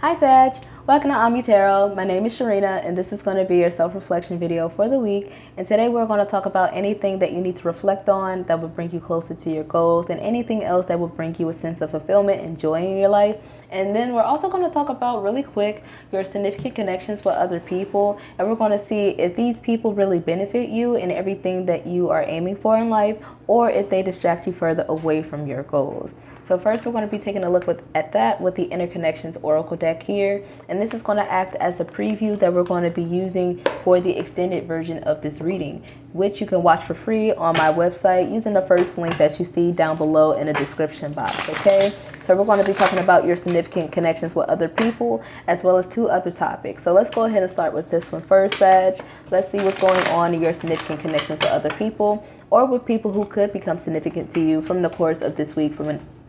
Hi Sag, welcome to Ami Tarot. My name is Sharena and this is going to be your self-reflection video for the week. And today we're going to talk about anything that you need to reflect on that will bring you closer to your goals and anything else that will bring you a sense of fulfillment and joy in your life. And then we're also going to talk about really quick your significant connections with other people. And we're going to see if these people really benefit you in everything that you are aiming for in life or if they distract you further away from your goals. So first we're going to be taking a look at that with the Interconnections Oracle deck here. And this is going to act as a preview that we're going to be using for the extended version of this reading, which you can watch for free on my website using the first link that you see down below in the description box, okay? So we're going to be talking about your significant connections with other people as well as two other topics. So let's go ahead and start with this one first, Sag. Let's see what's going on in your significant connections with other people or with people who could become significant to you from the course of this week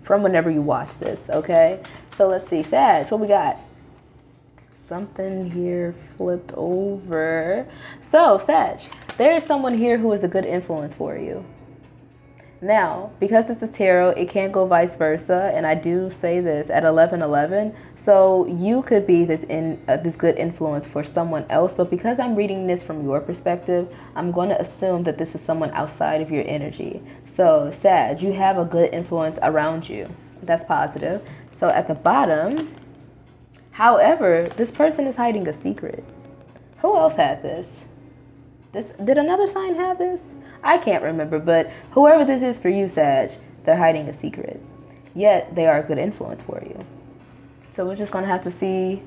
from whenever you watch this, okay? So let's see, Sag, what we got? Something here flipped over. So, Sag, there is someone here who is a good influence for you. Now, because it's a tarot, it can't go vice versa, and I do say this at 11:11. So you could be this good influence for someone else, but because I'm reading this from your perspective, I'm going to assume that this is someone outside of your energy. So, Sag, you have a good influence around you. That's positive. So at the bottom, however, this person is hiding a secret. Who else had this? Did another sign have this? I can't remember, but whoever this is for you, Sag, they're hiding a secret. Yet they are a good influence for you. So we're just going to have to see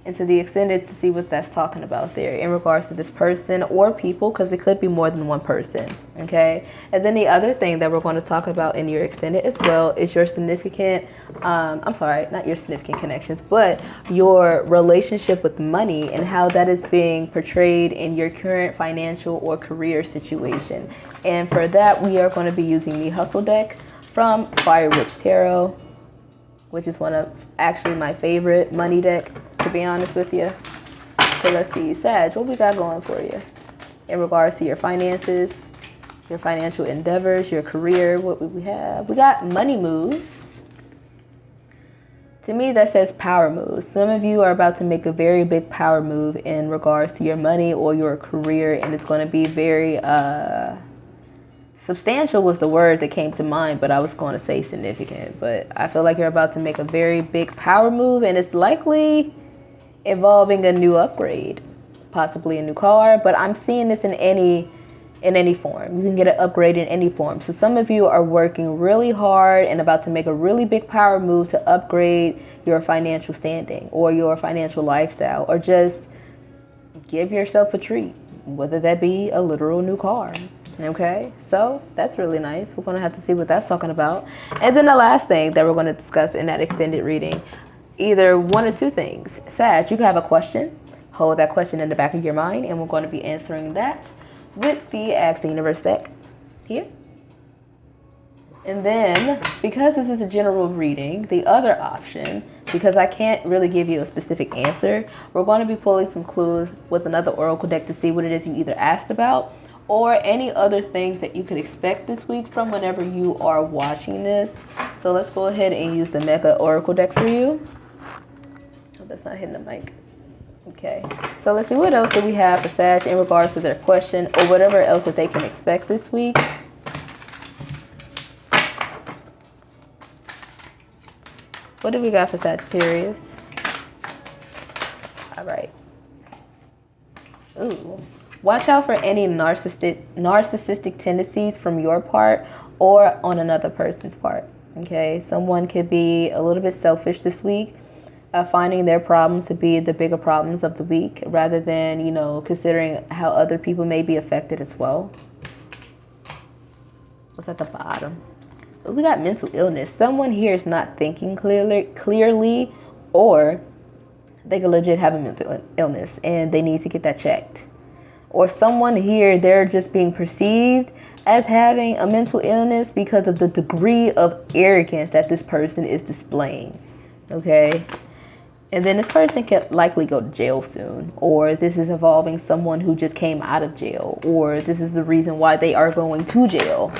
into the extended to see what that's talking about there in regards to this person or people, because it could be more than one person, okay? And then the other thing that we're going to talk about in your extended as well is your significant, I'm sorry, not your significant connections, but your relationship with money and how that is being portrayed in your current financial or career situation. And for that, we are going to be using the Hustle deck from Fire Witch Tarot, which is one of actually my favorite money deck, to be honest with you. So let's see, Sag, what we got going for you in regards to your finances, your financial endeavors, your career. What we have? We got money moves. To me, that says power moves. Some of you are about to make a very big power move in regards to your money or your career, and it's going to be very substantial was the word that came to mind, but I was going to say significant. But I feel like you're about to make a very big power move, and it's likely involving a new upgrade, possibly a new car. But I'm seeing this in any form. You can get an upgrade in any form. So some of you are working really hard and about to make a really big power move to upgrade your financial standing or your financial lifestyle, or just give yourself a treat, whether that be a literal new car. Okay, so that's really nice. We're going to have to see what that's talking about. And then the last thing that we're going to discuss in that extended reading, either one or two things. Sag, you can have a question. Hold that question in the back of your mind, and we're going to be answering that with the Ask the Universe deck here. And then, because this is a general reading, the other option, because I can't really give you a specific answer, we're going to be pulling some clues with another oracle deck to see what it is you either asked about or any other things that you could expect this week from whenever you are watching this. So let's go ahead and use the Mega Oracle deck for you. Oh, that's not hitting the mic. Okay, so let's see what else do we have for Sag in regards to their question or whatever else that they can expect this week. What do we got for Sagittarius? All right. Ooh. Watch out for any narcissistic tendencies from your part or on another person's part, okay? Someone could be a little bit selfish this week, finding their problems to be the bigger problems of the week rather than, you know, considering how other people may be affected as well. What's at the bottom? We got mental illness. Someone here is not thinking clearly, or they could legit have a mental illness and they need to get that checked. Or someone here, they're just being perceived as having a mental illness because of the degree of arrogance that this person is displaying, okay? And then this person can likely go to jail soon, or this is involving someone who just came out of jail, or this is the reason why they are going to jail.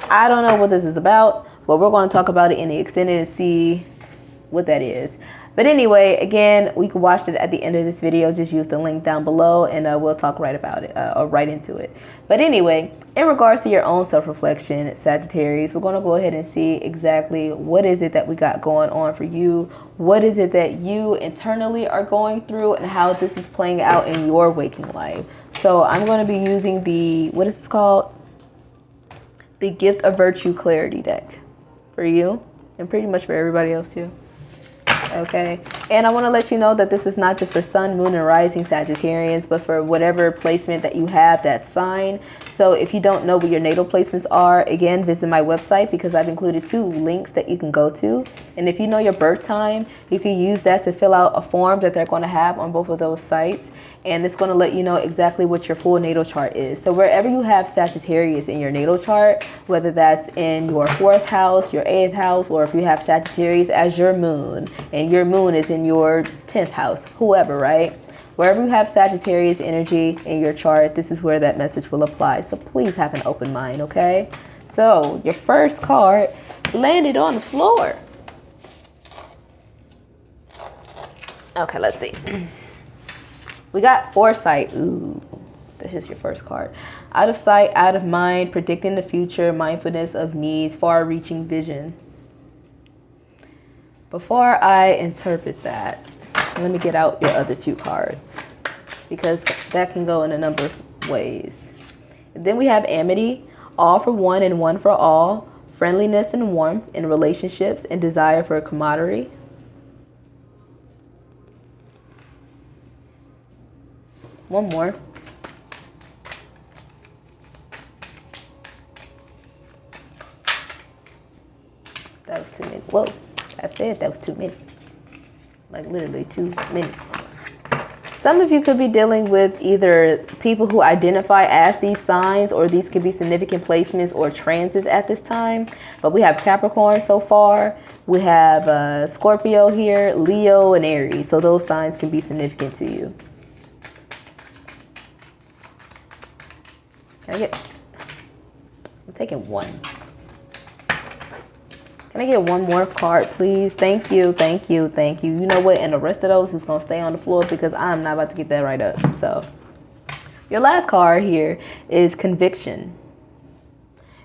I don't know what this is about, but we're going to talk about it in the extended and see what that is. But anyway, again, we can watch it at the end of this video. Just use the link down below and we'll talk right about it or right into it. But anyway, in regards to your own self-reflection, Sagittarius, we're going to go ahead and see exactly what is it that we got going on for you. What is it that you internally are going through and how this is playing out in your waking life. So I'm going to be using the, what is this called? The Gift of Virtue Clarity deck for you and pretty much for everybody else too. Okay, and I want to let you know that this is not just for sun, moon, and rising Sagittarians, but for whatever placement that you have that sign. So if you don't know what your natal placements are, again, visit my website because I've included 2 links that you can go to. And if you know your birth time, you can use that to fill out a form that they're going to have on both of those sites. And it's going to let you know exactly what your full natal chart is. So wherever you have Sagittarius in your natal chart, whether that's in your 4th house, your 8th house, or if you have Sagittarius as your moon, and your moon is in your 10th house, whoever, right? Wherever you have Sagittarius energy in your chart, this is where that message will apply. So please have an open mind, okay? So your first card landed on the floor. Okay, let's see. We got foresight. Ooh, this is your first card. Out of sight, out of mind, predicting the future, mindfulness of needs, far-reaching vision. Before I interpret that, let me get out your other 2 cards because that can go in a number of ways. Then we have amity, all for one and one for all, friendliness and warmth in relationships and desire for camaraderie. One more. That was too many. Whoa, I said that was too many. Like literally too many. Some of you could be dealing with either people who identify as these signs, or these could be significant placements or transits at this time. But we have Capricorn so far. We have Scorpio here, Leo, and Aries. So those signs can be significant to you. I'm taking one. Can I get one more card, please? Thank you, thank you, thank you. You know what? And the rest of those is going to stay on the floor because I'm not about to get that right up. So your last card here is conviction.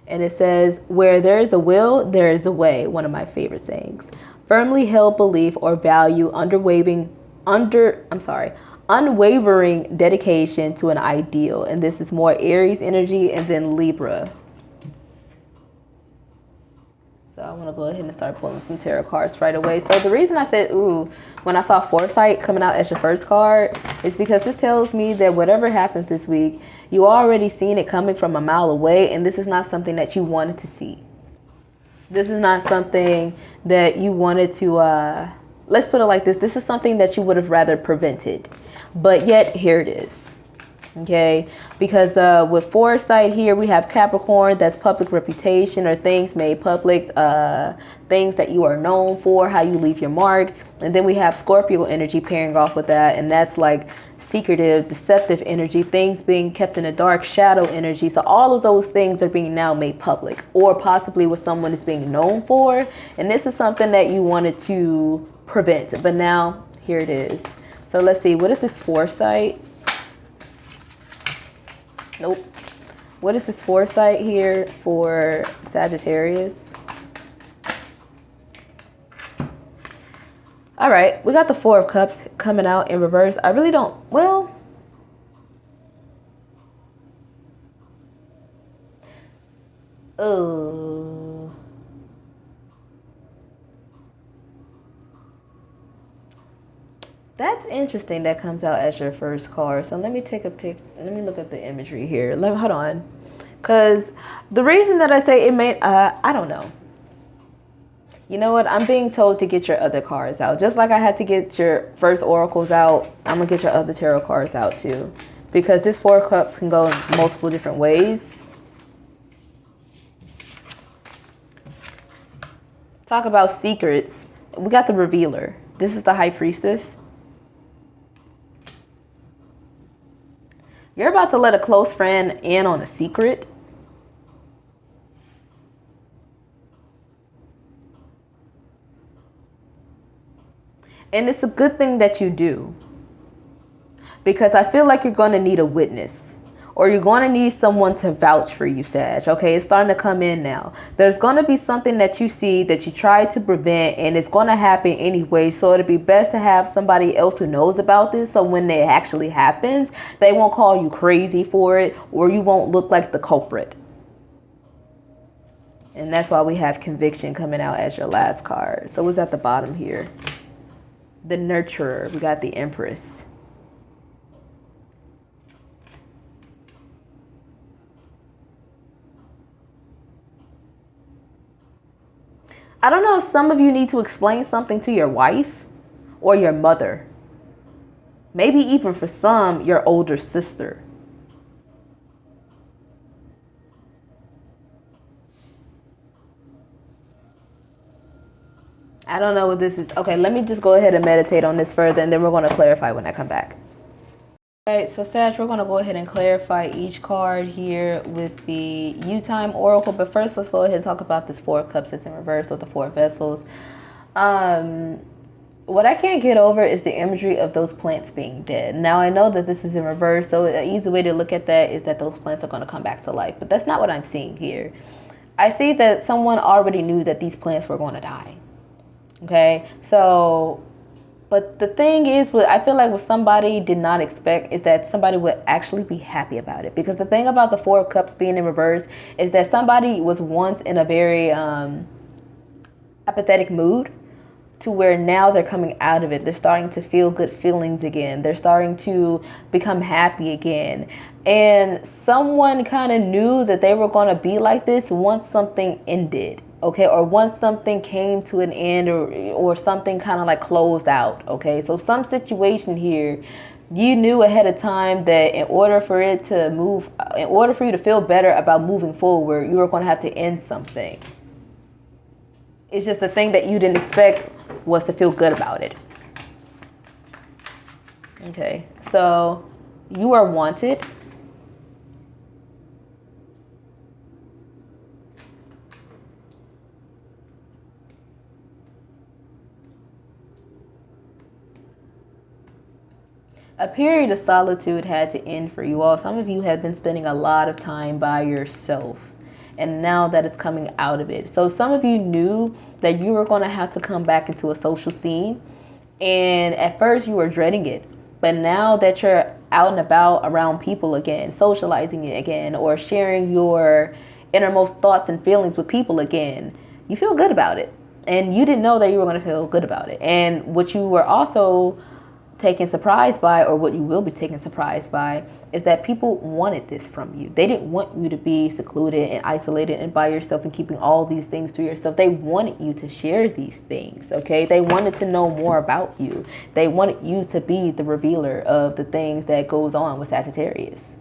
And it says, where there is a will, there is a way. One of my favorite sayings. Firmly held belief or value, unwavering dedication to an ideal. And this is more Aries energy, and then Libra. So I want to go ahead and start pulling some tarot cards right away. So the reason I said, ooh, when I saw foresight coming out as your first card is because this tells me that whatever happens this week, you already seen it coming from a mile away. And this is not something that you wanted to see. This is not something that you wanted to, let's put it like this. This is something that you would have rather prevented. But yet here it is. Okay, because with foresight here, we have Capricorn, that's public reputation or things made public, things that you are known for, how you leave your mark. And then we have Scorpio energy pairing off with that. And that's like secretive, deceptive energy, things being kept in the dark, shadow energy. So all of those things are being now made public, or possibly what someone is being known for. And this is something that you wanted to prevent. But now here it is. So let's see, what is this foresight? Nope. What is this foresight here for Sagittarius? All right, we got the 4 of Cups coming out in reverse. I really don't, well, oh. That's interesting that comes out as your first card. So let me take a pic. Let me look at the imagery here. Hold on. Because the reason that I say it may, I don't know. You know what? I'm being told to get your other cards out. Just like I had to get your first oracles out, I'm going to get your other tarot cards out too. Because this 4 of Cups can go in multiple different ways. Talk about secrets. We got the Revealer. This is the High Priestess. You're about to let a close friend in on a secret. And it's a good thing that you do, because I feel like you're going to need a witness, or you're going to need someone to vouch for you, Sag. Okay, it's starting to come in now. There's going to be something that you see that you try to prevent, and it's going to happen anyway. So it'd be best to have somebody else who knows about this, so when it actually happens, they won't call you crazy for it, or you won't look like the culprit. And that's why we have conviction coming out as your last card. So what's at the bottom here? The nurturer. We got the Empress. I don't know if some of you need to explain something to your wife or your mother. Maybe even for some, your older sister. I don't know what this is. Okay, let me just go ahead and meditate on this further, and then we're going to clarify when I come back. All right, so Sag, we're going to go ahead and clarify each card here with the U-Time Oracle. But first, let's go ahead and talk about this Four of Cups that's in reverse with the Four Vessels. What I can't get over is the imagery of those plants being dead. Now, I know that this is in reverse, so an easy way to look at that is that those plants are going to come back to life. But that's not what I'm seeing here. I see that someone already knew that these plants were going to die. Okay, so... But the thing is, what I feel like what somebody did not expect is that somebody would actually be happy about it. Because the thing about the Four of Cups being in reverse is that somebody was once in a very apathetic mood, to where now they're coming out of it. They're starting to feel good feelings again. They're starting to become happy again. And someone kind of knew that they were going to be like this once something ended. Okay, or once something came to an end, or something kind of like closed out. Okay, so some situation here, you knew ahead of time that in order for it to move, in order for you to feel better about moving forward, you were going to have to end something. It's just the thing that you didn't expect was to feel good about it. Okay, so you are wanted. A period of solitude had to end for you all. Some of you have been spending a lot of time by yourself, and now that it's coming out of it. So some of you knew that you were going to have to come back into a social scene, and at first you were dreading it. But now that you're out and about around people again, socializing again, or sharing your innermost thoughts and feelings with people again, you feel good about it. And you didn't know that you were going to feel good about it. And what you were also taken surprised by, or what you will be taken surprised by, is that people wanted this from you. They didn't want you to be secluded and isolated and by yourself and keeping all these things to yourself. They wanted you to share these things, okay? They wanted to know more about you. They wanted you to be the revealer of the things that goes on with Sagittarius.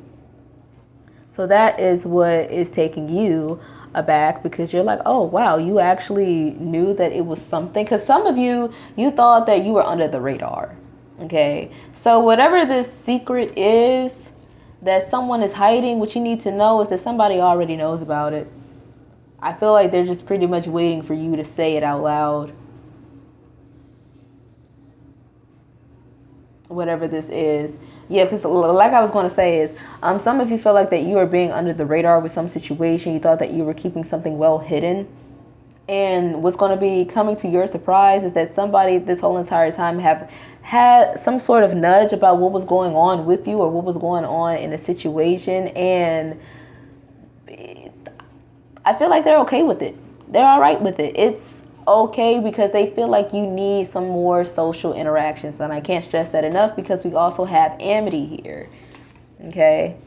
So that is what is taking you aback, because you're like, oh wow, you actually knew that it was something. Because some of you thought that you were under the radar. Okay, so whatever this secret is that someone is hiding, what you need to know is that somebody already knows about it. I feel like they're just pretty much waiting for you to say it out loud. Whatever this is. Yeah, because like I was going to say is, some of you feel like that you are being under the radar with some situation. You thought that you were keeping something well hidden. And what's going to be coming to your surprise is that somebody this whole entire time have had some sort of nudge about what was going on with you, or what was going on in a situation. And I feel like they're okay with it. They're all right with it. It's okay, because they feel like you need some more social interactions. And I can't stress that enough, because we also have Amity here. Okay.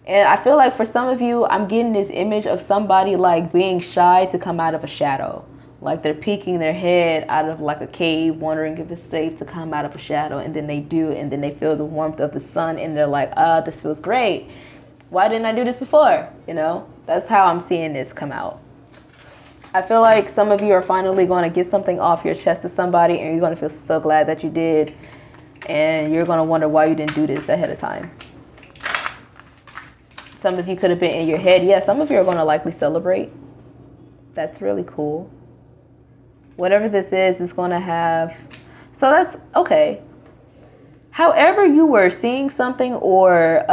And I feel like for some of you, I'm getting this image of somebody like being shy to come out of a shadow. Like they're peeking their head out of like a cave, wondering if it's safe to come out of a shadow. And then they do, and then they feel the warmth of the sun, and they're like, this feels great. Why didn't I do this before? You know, that's how I'm seeing this come out. I feel like some of you are finally going to get something off your chest to somebody, and you're going to feel so glad that you did. And you're going to wonder why you didn't do this ahead of time. Some of you could have been in your head. Yeah, some of you are going to likely celebrate. That's really cool. Whatever this is going to have So that's okay. However you were seeing something or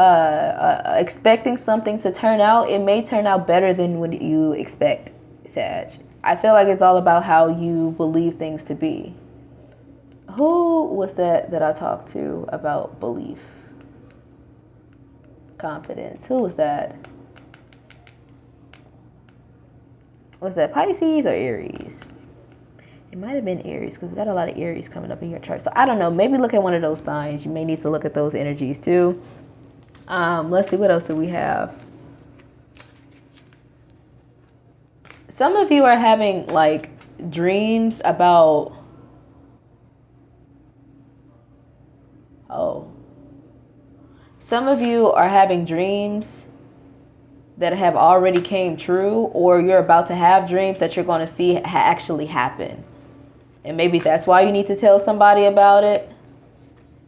expecting something to turn out, it may turn out better than what you expect, Sag. I feel like it's all about how you believe things to be. Who was that I talked to about belief? Confidence. Who was that? Was that Pisces or Aries? It might have been Aries because we got a lot of Aries coming up in your chart. So I don't know. Maybe look at one of those signs. You may need to look at those energies too. Let's see. What else do we have? Some of you are having like dreams about... Oh. Some of you are having dreams that have already came true, or you're about to have dreams that you're going to see actually happen. And maybe that's why you need to tell somebody about it.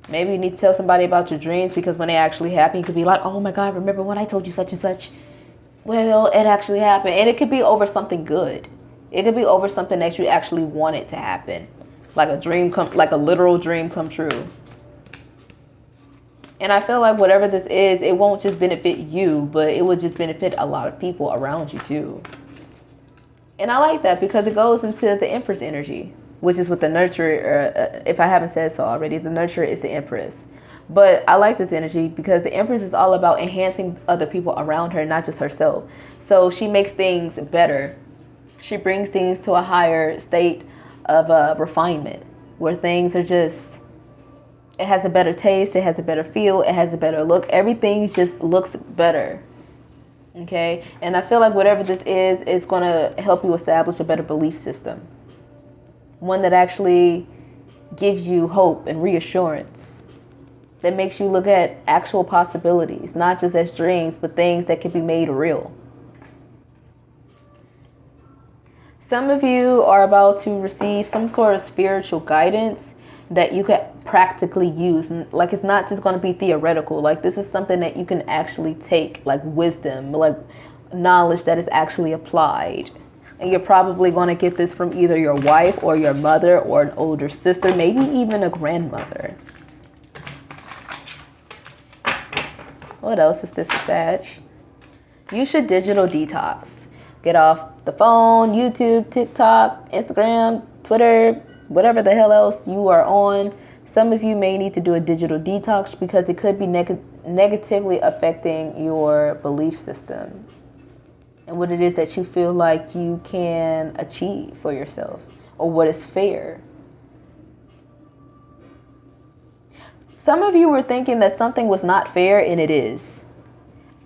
Maybe you need to tell somebody about your dreams, because when they actually happen, you could be like, oh my God, remember when I told you such and such? Well, it actually happened. And it could be over something good. It could be over something that you actually want it to happen. Like a dream like a literal dream come true. And I feel like whatever this is, it won't just benefit you, but it will just benefit a lot of people around you too. And I like that because it goes into the Empress energy, which is with the nurturer. If I haven't said so already, the nurturer is the Empress. But I like this energy because the Empress is all about enhancing other people around her, not just herself. So she makes things better. She brings things to a higher state of refinement, where things are just... It has a better taste. It has a better feel. It has a better look. Everything just looks better. Okay. And I feel like whatever this is going to help you establish a better belief system. One that actually gives you hope and reassurance. That makes you look at actual possibilities, not just as dreams, but things that can be made real. Some of you are about to receive some sort of spiritual guidance that you could practically use. Like, it's not just going to be theoretical. Like, this is something that you can actually take, like wisdom, like knowledge that is actually applied. And you're probably going to get this from either your wife or your mother or an older sister, maybe even a grandmother. What else is this for Sag? You should digital detox. Get off the phone, YouTube, TikTok, Instagram, Twitter, whatever the hell else you are on. Some of you may need to do a digital detox because it could be negatively affecting your belief system and what it is that you feel like you can achieve for yourself or what is fair. Some of you were thinking that something was not fair, and it is.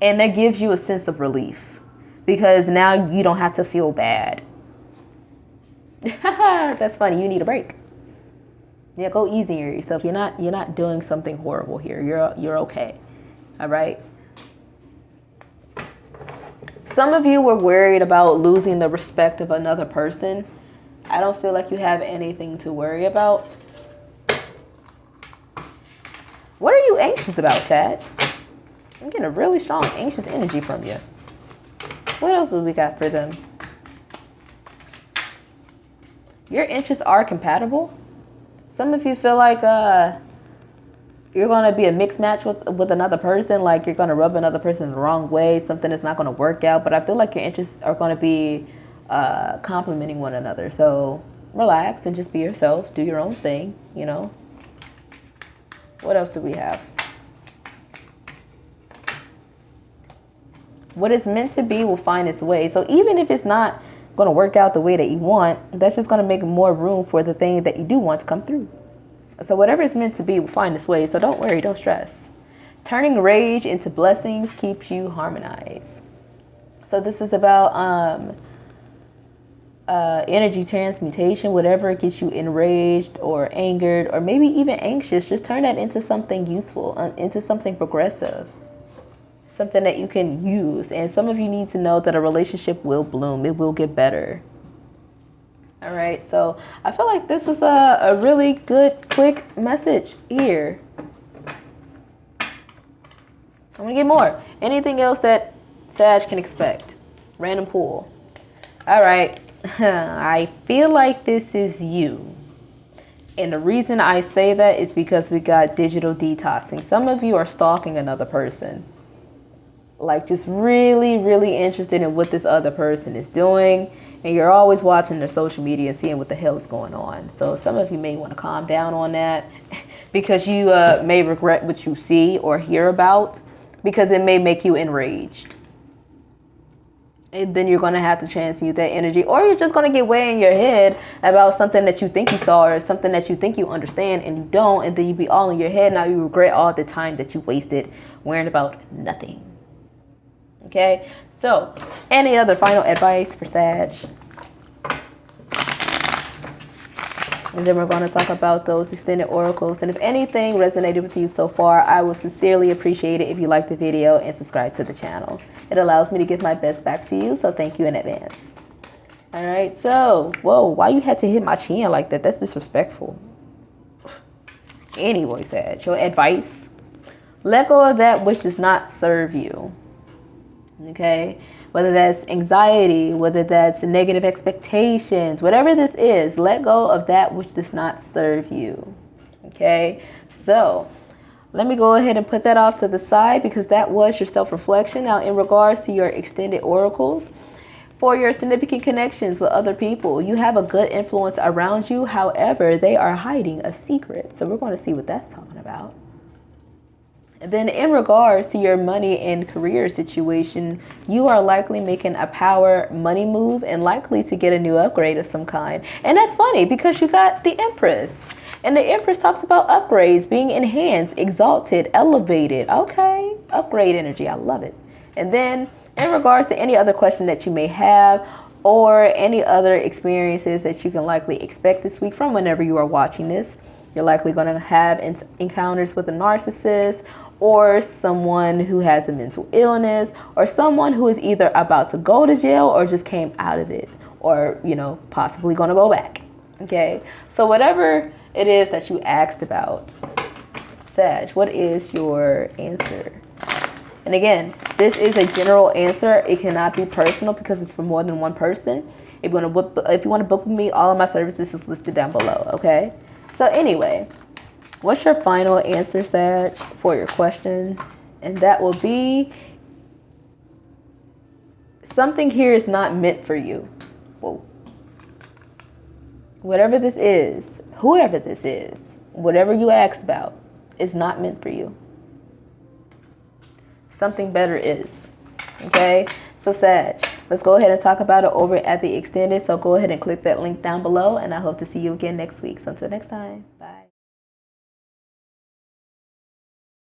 And that gives you a sense of relief because now you don't have to feel bad. That's funny. You need a break. Yeah, go easy on yourself. You're not doing something horrible here. You're okay. All right. Some of you were worried about losing the respect of another person. I don't feel like you have anything to worry about. What are you anxious about, Sag? I'm getting a really strong anxious energy from you. What else do we got for them? Your interests are compatible. Some of you feel like you're going to be a mixed match with another person. Like you're going to rub another person the wrong way. Something is not going to work out. But I feel like your interests are going to be complementing one another. So relax and just be yourself. Do your own thing, you know. What else do we have? What is meant to be will find its way. So even if it's not going to work out the way that you want, that's just going to make more room for the thing that you do want to come through. So whatever is meant to be will find its way. So don't worry, don't stress. Turning rage into blessings keeps you harmonized. So this is about energy transmutation. Whatever gets you enraged or angered or maybe even anxious, just turn that into something useful, into something progressive. Something that you can use. And some of you need to know that a relationship will bloom. It will get better. All right. So I feel like this is a really good, quick message here. I'm going to get more. Anything else that Sag can expect? Random pool. All right. I feel like this is you. And the reason I say that is because we got digital detoxing. Some of you are stalking another person. Like just really, really interested in what this other person is doing. And you're always watching their social media and seeing what the hell is going on. So some of you may want to calm down on that because you may regret what you see or hear about because it may make you enraged. And then you're going to have to transmute that energy, or you're just going to get way in your head about something that you think you saw or something that you think you understand and you don't. And then you be all in your head. Now you regret all the time that you wasted worrying about nothing. Okay, so any other final advice for Sag? And then we're going to talk about those extended oracles. And if anything resonated with you so far, I would sincerely appreciate it if you like the video and subscribe to the channel. It allows me to give my best back to you, so thank you in advance. All right, so, whoa, why you had to hit my chin like that? That's disrespectful. Anyway, Sag, your advice: let go of that which does not serve you. Okay, whether that's anxiety, whether that's negative expectations, whatever this is, let go of that which does not serve you. Okay, so let me go ahead and put that off to the side because that was your self-reflection. Now, in regards to your extended oracles, for your significant connections with other people, you have a good influence around you. However, they are hiding a secret. So we're going to see what that's talking about. And then in regards to your money and career situation, you are likely making a power money move and likely to get a new upgrade of some kind. And that's funny because you got the Empress. And the Empress talks about upgrades, being enhanced, exalted, elevated. Okay, upgrade energy. I love it. And then in regards to any other question that you may have or any other experiences that you can likely expect this week from whenever you are watching this, you're likely going to have encounters with a narcissist, or someone who has a mental illness, or someone who is either about to go to jail or just came out of it, or, you know, possibly going to go back. Okay, so whatever it is that you asked about, Sag, what is your answer? And again, this is a general answer. It cannot be personal because it's for more than one person. If you want to book with me, all of my services is listed down below. Okay, so anyway, what's your final answer, Sag, for your question? And that will be, something here is not meant for you. Whoa. Whatever this is, whoever this is, whatever you asked about, is not meant for you. Something better is. Okay, so Sag, let's go ahead and talk about it over at the extended. So go ahead and click that link down below, and I hope to see you again next week. So until next time, bye.